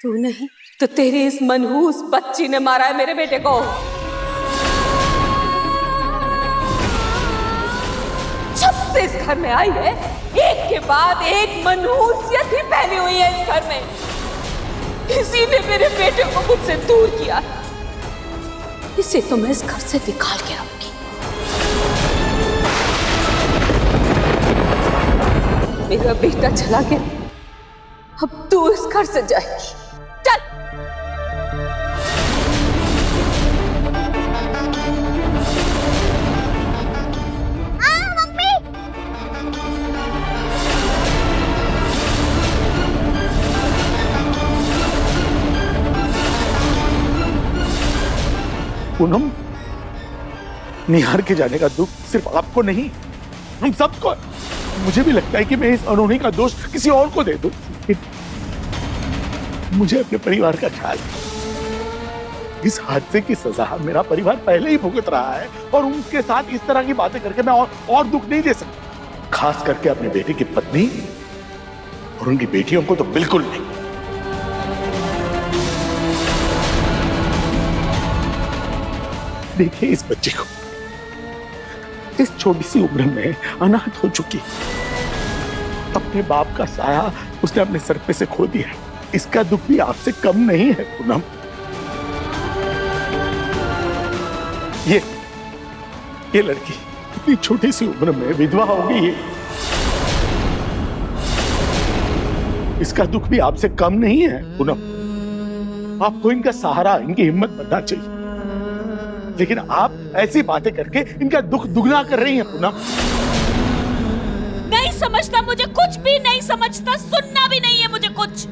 तू नहीं तो तेरी इस मनहूस बच्ची ने मारा है मेरे बेटे को। जब से इस घर में आई है, एक के बाद एक मनहूसियत ही फैली हुई है इस घर में। किसी ने मेरे बेटे को मुझसे दूर किया, इसे तो मैं इस घर से निकाल के रहूंगी। मेरा बेटा चला गया, अब तू इस घर से जाएगी। चल। मम्मी। पूनम, निहार के जाने का दुख सिर्फ आपको नहीं, हम सबको। मुझे भी लगता है कि मैं इस अनहोनी का दोष किसी और को दे दूं। मुझे अपने परिवार का ख्याल है। इस हादसे की सजा मेरा परिवार पहले ही भुगत रहा है और उनके साथ इस तरह की बातें करके मैं और दुख नहीं दे सकता। खास करके अपने बेटे की पत्नी और उनकी बेटियों को तो बिल्कुल नहीं। देखिए इस बच्चे को, इस छोटी सी उम्र में अनाथ हो चुकी, अपने बाप का साया उसने अपने सर पे से खो दिया। इसका दुख भी आपसे कम नहीं है पूनम। ये लड़की इतनी छोटी सी उम्र में विधवा हो गई है, इसका दुख भी आपसे कम नहीं है पूनम। आपको इनका सहारा, इनकी हिम्मत बनना चाहिए, लेकिन आप ऐसी बातें करके इनका दुख दुगना कर रही हैं पूनम। नहीं समझता, मुझे कुछ भी नहीं समझता, सुनना भी नहीं है मुझे कुछ।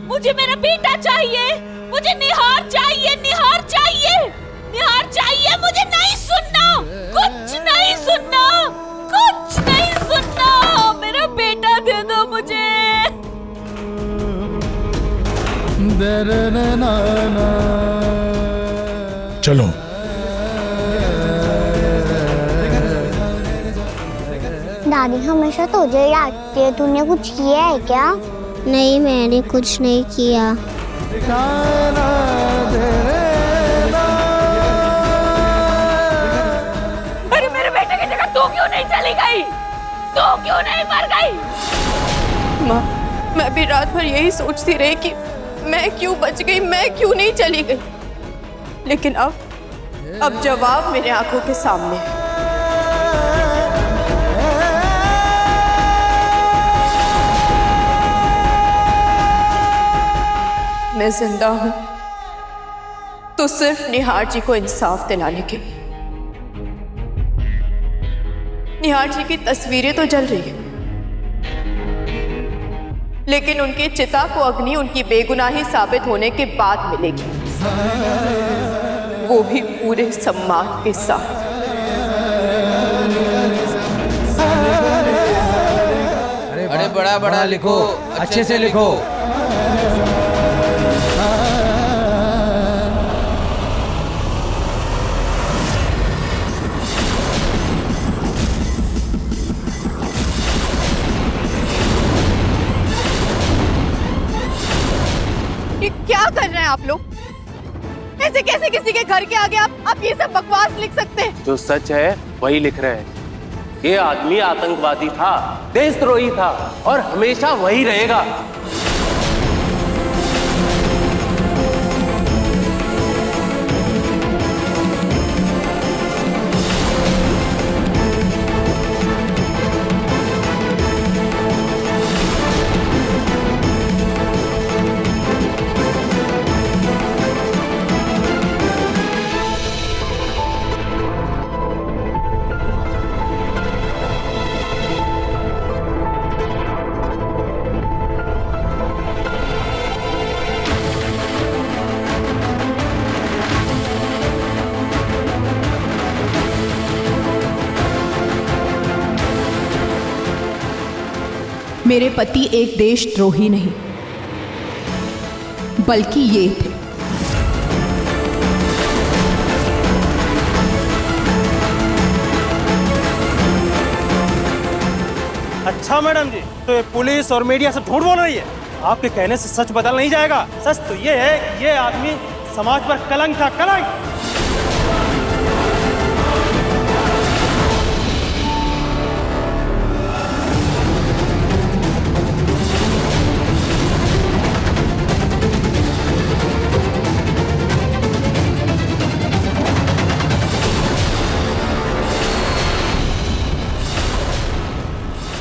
मुझे मेरा बेटा चाहिए, मुझे निहार चाहिए, निहार चाहिए, निहार चाहिए। मुझे नहीं सुनना, कुछ नहीं सुनना, कुछ नहीं सुनना। मेरा बेटा दे दो मुझे। चलो। दादी हमेशा तुझे डांटती है, तूने कुछ किया है क्या? नहीं, मैंने कुछ नहीं किया। अरे मेरे बेटे की जगह तू क्यों नहीं चली गई? तू क्यों नहीं मर गई? माँ, मैं भी रात भर यही सोचती रही कि मैं क्यों बच गई, मैं क्यों नहीं चली गई। लेकिन अब जवाब मेरे आंखों के सामने है। मैं जिंदा हूं तो सिर्फ निहार जी को इंसाफ दिलाने के लिए। निहार जी की तस्वीरें तो जल रही है, लेकिन उनकी चिता को अग्नि उनकी बेगुनाही साबित होने के बाद मिलेगी, वो भी पूरे सम्मान के साथ। अरे बड़ा बड़ा लिखो, अच्छे से लिखो। ये क्या कर रहे हैं आप लोग? ऐसे कैसे किसी के घर के आगे आप ये सब बकवास लिख सकते हैं? जो सच है वही लिख रहे हैं। ये आदमी आतंकवादी था, देशद्रोही था और हमेशा वही रहेगा। मेरे पति एक देशद्रोही नहीं, बल्कि ये थे। अच्छा मैडम जी, तो ये पुलिस और मीडिया सब झूठ बोल रही है? आपके कहने से सच बदल नहीं जाएगा। सच तो ये है कि ये आदमी समाज पर कलंक था, कलंक।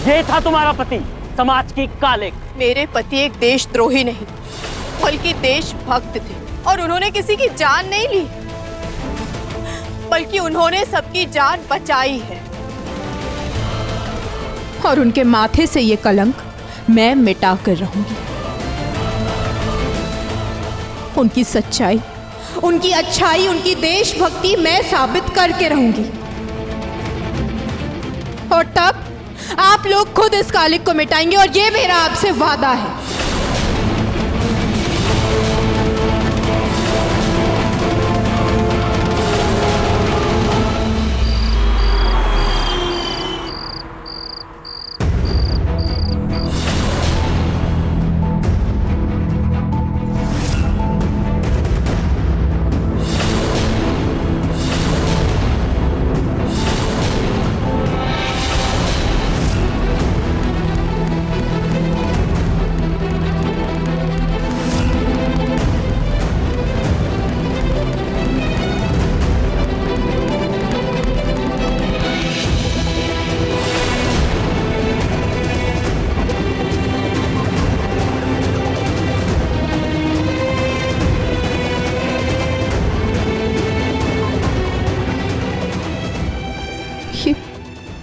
ये था तुम्हारा पति, समाज की कालिक। मेरे पति एक देशद्रोही नहीं बल्कि देशभक्त थे, और उन्होंने किसी की जान नहीं ली बल्कि उन्होंने सबकी जान बचाई है। और उनके माथे से ये कलंक मैं मिटा कर रहूंगी। उनकी सच्चाई, उनकी अच्छाई, उनकी देशभक्ति मैं साबित करके रहूंगी। और तब आप लोग खुद इस कालिक को मिटाएंगे, और ये मेरा आपसे वादा है।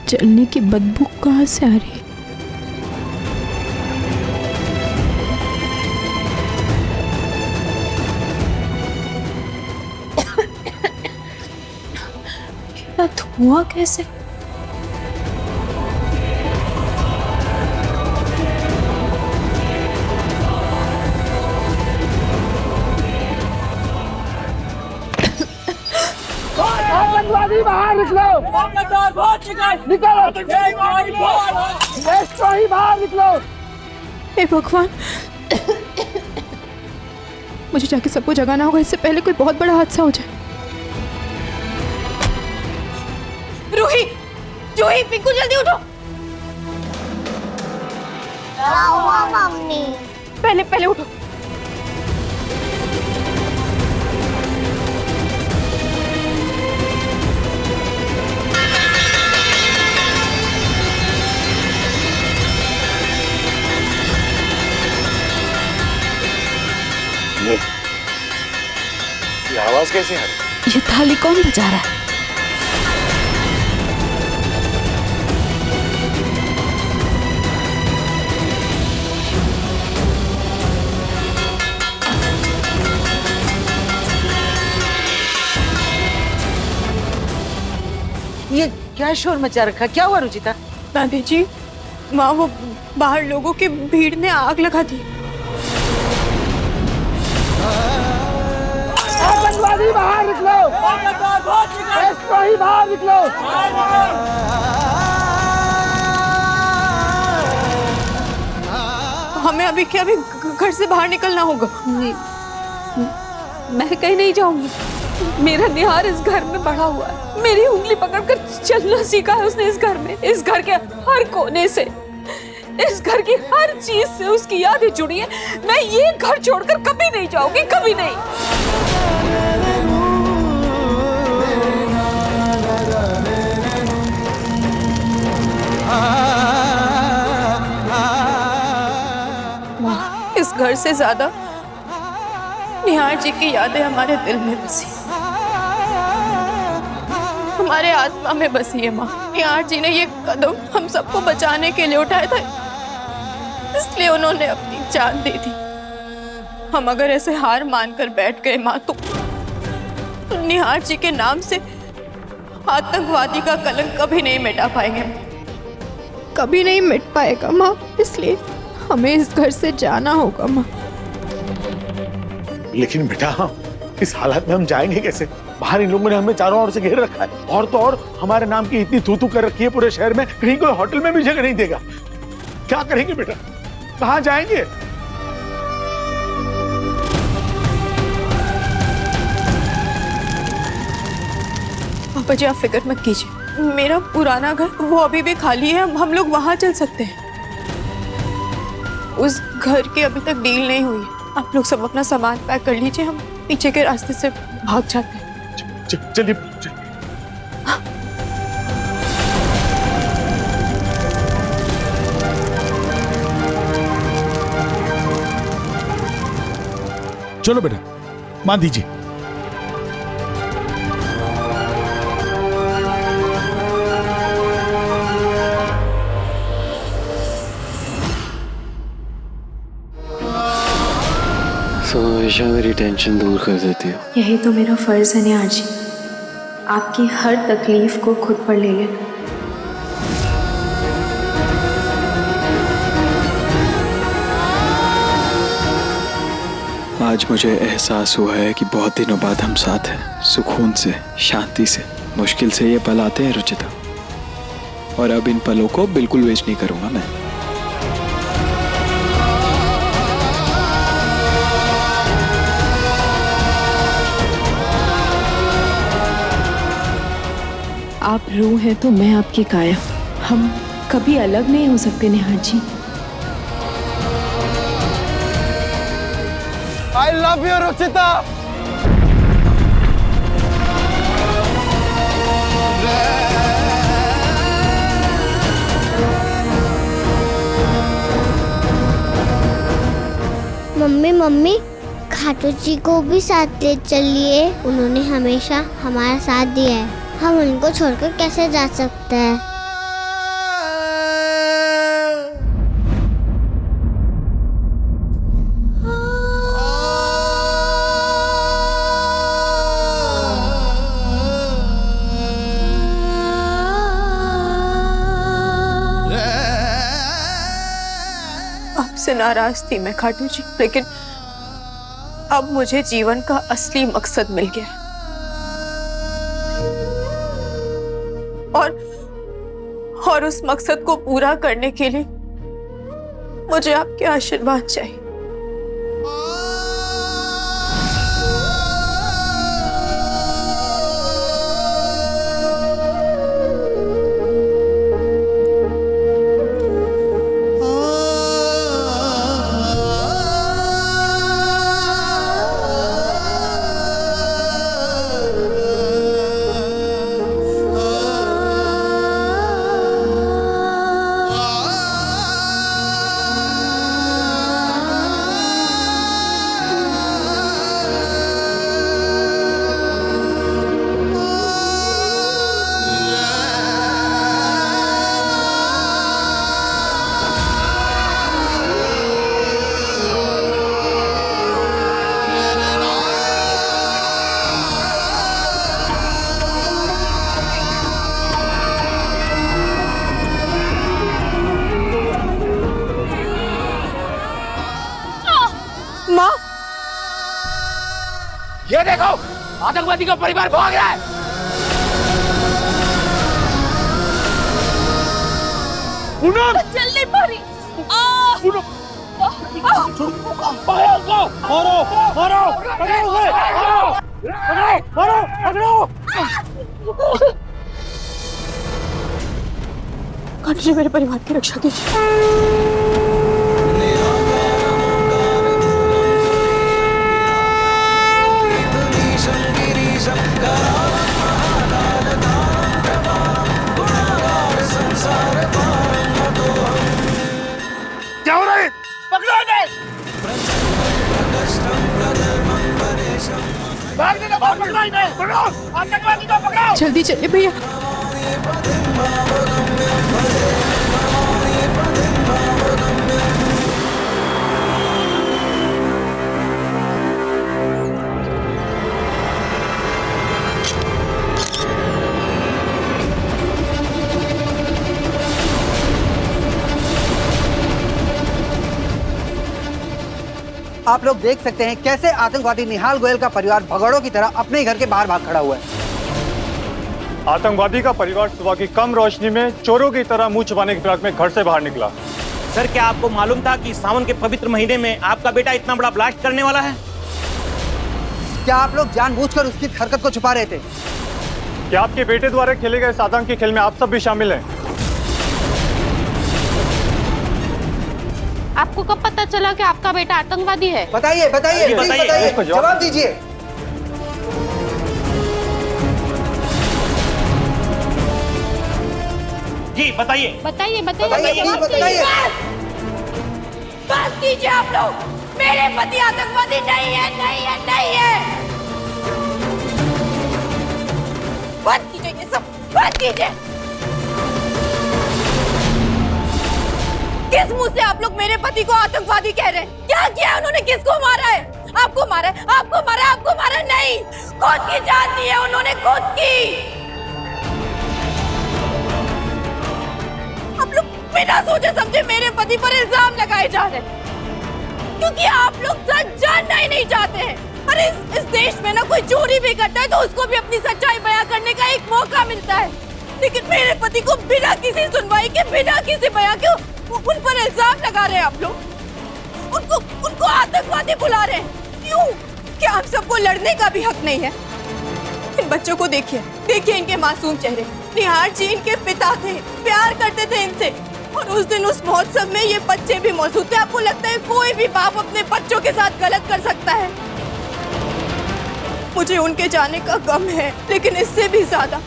जलने की बदबू कहाँ से आ रही है? क्या धुआं कैसे? आतंकवादी बाहर निकलो! निकलो! देशद्रोही बाहर निकलो! हे भगवान, मुझे जाके सबको जगाना होगा, इससे पहले कोई बहुत बड़ा हादसा हो जाए। रूही, जूही, पिंकू, जल्दी उठो। क्या हुआ मम्मी? पहले उठो। ये आवाज कैसे आ रही? ये थाली कौन बजा रहा है? ये क्या शोर मचा रखा? क्या हुआ रुचिता? दादी जी, माँ, वो बाहर लोगों की भीड़ ने आग लगा दी। आतंकवादी बाहर निकलो! देशद्रोही बाहर निकलो! हमें अभी घर से बाहर निकलना होगा। मैं कहीं नहीं जाऊंगी। मेरा निहार इस घर में बड़ा हुआ है। मेरी उंगली पकड़कर चलना सीखा है उसने इस घर में। इस घर के हर कोने से, इस घर की हर चीज से उसकी यादें जुड़ी है। मैं ये घर छोड़कर कभी नहीं जाऊंगी, कभी नहीं। इस घर से ज्यादा निहार जी की यादें हमारे दिल में बसी, हमारे आत्मा में बसी है। माँ, निहार जी ने ये कदम हम सबको बचाने के लिए उठाया था, इसलिए उन्होंने अपनी जान दे दी। हम अगर ऐसे हार मानकर बैठ गए माँ, तो निहार जी के नाम से आतंकवादी का कलंक कभी नहीं मिटा पाएंगे, कभी नहीं मिट पाएगा माँ। इसलिए हमें इस घर से जाना होगा माँ। लेकिन बेटा, इस हालत में हम जाएंगे कैसे? बाहर इन लोगों ने हमें चारों ओर से घेर रखा है, और तो और हमारे नाम की इतनी थू-थू कर रखी है पूरे शहर में, कहीं कोई होटल में भी जगह नहीं देगा। क्या करेंगे बेटा? कहाँ जाएंगे? पापा जी आप फिक्र मत कीजिए, मेरा पुराना घर वो अभी भी खाली है, हम लोग वहां चल सकते हैं। उस घर की अभी तक डील नहीं हुई है। आप लोग सब अपना सामान पैक कर लीजिए, हम पीछे के रास्ते से भाग जाते हैं। चलिए। चलो बेटा, मान दीजिए। हमेशा मेरी टेंशन दूर कर देती हो। यही तो मेरा फर्ज है निहार जी, आपकी हर तकलीफ को खुद पर ले लेना। आज मुझे एहसास हुआ है कि बहुत दिनों बाद हम साथ हैं, सुकून से, शांति से। मुश्किल से ये पल आते हैं रुचिता, और अब इन पलों को बिल्कुल वेस्ट नहीं करूंगा मैं। आप रूह हैं तो मैं आपकी काया, हम कभी अलग नहीं हो सकते Nihar ji. I love you, Ruchita. Mummy Khatu ji को भी साथ ले चलिए, उन्होंने हमेशा हमारा साथ दिया है, हम उनको छोड़कर कैसे जा सकते हैं। आपसे नाराज थी मैं खाटू जी, लेकिन अब मुझे जीवन का असली मकसद मिल गया और उस मकसद को पूरा करने के लिए मुझे आपके आशीर्वाद चाहिए। ये देखो, आतंकवादी का परिवार भाग रहा है। पूनम चल नहीं पा रही। पूनम मारो मारो पकड़ो उसे, मारो पकड़ो। खाटू जी मेरे परिवार की रक्षा कीजिए। क्या हो रहा है? पकड़ो इन्हें! भागने का भाग, पकड़ो इन्हें! पकड़ो! आतंकवादी को पकड़ो! जल्दी चलिए भैया। आप लोग देख सकते हैं कैसे आतंकवादी निहाल गोयल का परिवार भगौड़ों की तरह अपने ही घर के बाहर भाग खड़ा हुआ है। आतंकवादी का परिवार सुबह की कम रोशनी में चोरों की तरह मुंह छुपाने की फिराक में घर से बाहर निकला। सर, क्या आपको मालूम था कि सावन के पवित्र महीने में आपका बेटा इतना बड़ा ब्लास्ट करने वाला है? क्या आप लोग जानबूझकर उसकी हरकत को छुपा रहे थे? कि आपके बेटे द्वारा खेले गए इस आतंकी खेल में आप सब भी शामिल हैं। आपको कब पता चला कि आपका बेटा आतंकवादी है? बताइए बताइए बताइए, जवाब दीजिए। जी बताइए बताइए बताइए। बस कीजिए आप लोग, मेरे पति आतंकवादी नहीं है, नहीं है, नहीं है। बंद कीजिए ये सब, बंद कीजिए। किस मुंह से आप लोग मेरे पति को आतंकवादी कह रहे हैं? क्या किया उन्होंने? किसको मारा है? आपको मारा है, आपको मारा है, आपको मारा है? नहीं, खुद की जान दी है उन्होंने, खुद की। आप लोग बिना सोचे समझे मेरे पति पर इल्जाम लगाए जा रहे हैं, क्योंकि आप लोग सच जानना ही नहीं चाहते हैं। अरे इस देश में ना कोई चोरी भी करता है तो उसको भी अपनी सच्चाई बयां करने का एक मौका मिलता है, लेकिन मेरे पति को बिना किसी सुनवाई के, बिना किसी बयां के उन पर इल्जाम लगा रहे हैं आप लोग। उनको आतंकवादी बुला रहे हैं। क्यों? क्या हम सबको लड़ने का भी हक नहीं है? इन बच्चों को देखिए, देखिए इनके मासूम चेहरे। निहार जी इनके पिता थे, प्यार करते थे इनसे, और उस दिन उस महोत्सव में ये बच्चे भी मौजूद थे। आपको लगता है कोई भी बाप अपने बच्चों के साथ गलत कर सकता है? मुझे उनके जाने का गम है, लेकिन इससे भी ज्यादा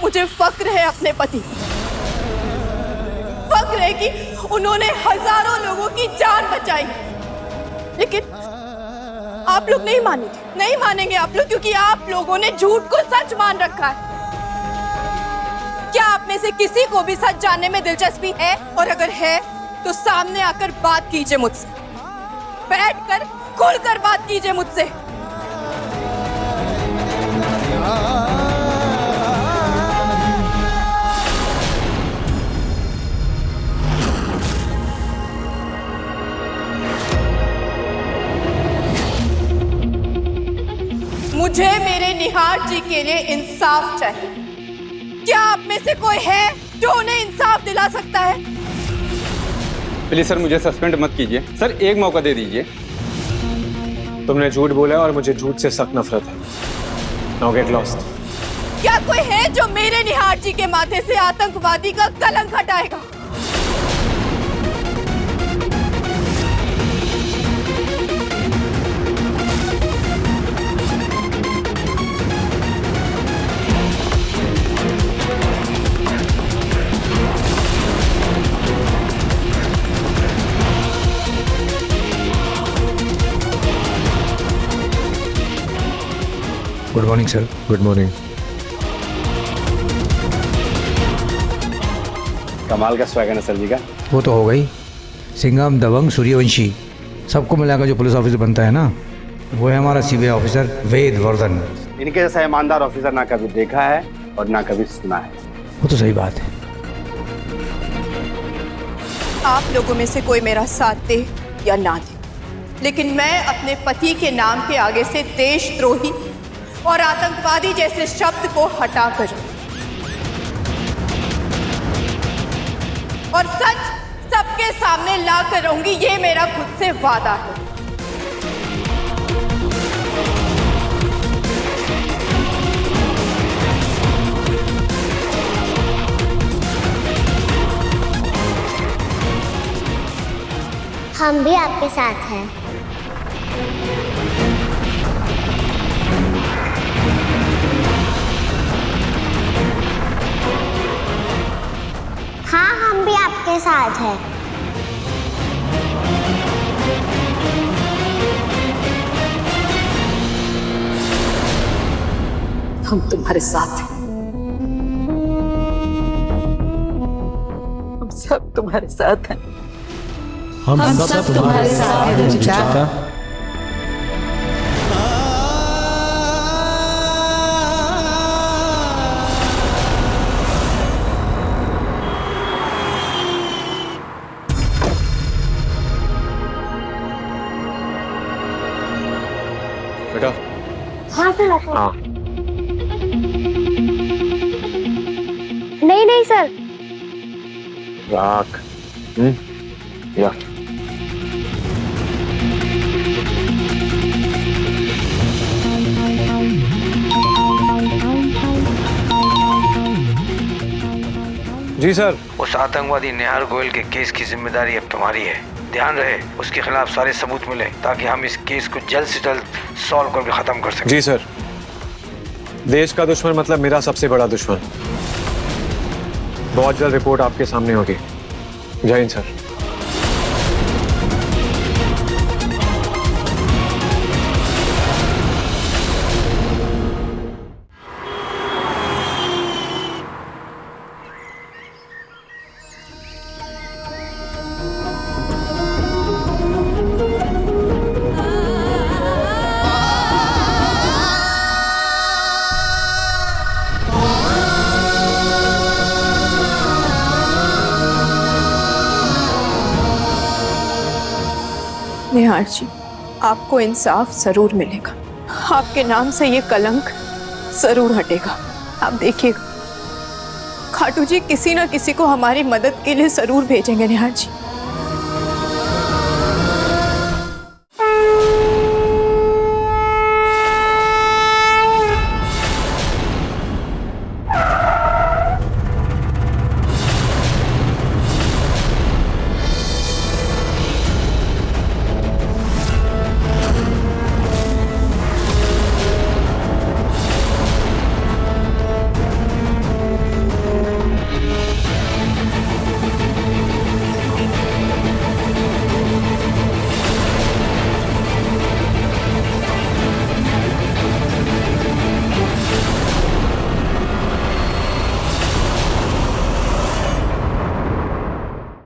मुझे फक्र है अपने पति। फक्र है कि उन्होंने हजारों लोगों की जान बचाई। लेकिन आप लोग नहीं मानेंगे, नहीं मानेंगे आप लोग, क्योंकि आप लोगों ने झूठ को सच मान रखा है। क्या आप में से किसी को भी सच जानने में दिलचस्पी है? और अगर है तो सामने आकर बात कीजिए मुझसे, बैठकर खुलकर बात कीजिए मुझसे। मुझे मेरे निहार जी के लिए इंसाफ चाहिए। क्या आप में से कोई है जो उन्हें इंसाफ दिला सकता है? प्लीज सर, मुझे सस्पेंड मत कीजिए सर, एक मौका दे दीजिए। तुमने झूठ बोला और मुझे झूठ से सख्त नफरत है। Now get lost. क्या कोई है जो मेरे निहार जी के माथे से आतंकवादी का कलंक हटाएगा? Good morning sir. Good morning. कमाल का स्वैग है ना सर जी का। वो तो हो गई। सिंघम, दबंग, सूर्यवंशी सबको मिलाकर जो पुलिस ऑफिसर बनता है ना, वो है हमारा सीबीआई ऑफिसर वेद वर्धन। इनके जैसा ईमानदार ऑफिसर ना कभी देखा है और ना कभी सुना है। वो तो सही बात है। आप लोगों में से कोई मेरा साथ दे या ना दे, लेकिन मैं अपने पति के नाम के आगे से देशद्रोही और आतंकवादी जैसे शब्द को हटाकर और सच सबके सामने ला कर रहूंगी, ये मेरा खुद से वादा है। हम भी आपके साथ हैं। हाँ, हम भी आपके साथ हैं। हम तुम्हारे साथ हैं। हम सब तुम्हारे साथ हैं। हम सब तुम्हारे साथ हैं रुचिता। बेटा। हाँ सर। हाँ। नहीं सर। राख। या। जी सर। उस आतंकवादी निहार गोयल के केस की जिम्मेदारी अब तुम्हारी है। ध्यान रहे उसके खिलाफ सारे सबूत मिले ताकि हम इस केस को जल्द से जल्द सॉल्व करके खत्म कर सकें। जी सर। देश का दुश्मन मतलब मेरा सबसे बड़ा दुश्मन। बहुत जल्द रिपोर्ट आपके सामने होगी। जय हिंद सर। निहार जी, आपको इंसाफ जरूर मिलेगा। आपके नाम से ये कलंक जरूर हटेगा। आप देखिएगा, खाटू जी किसी ना किसी को हमारी मदद के लिए जरूर भेजेंगे। निहार जी,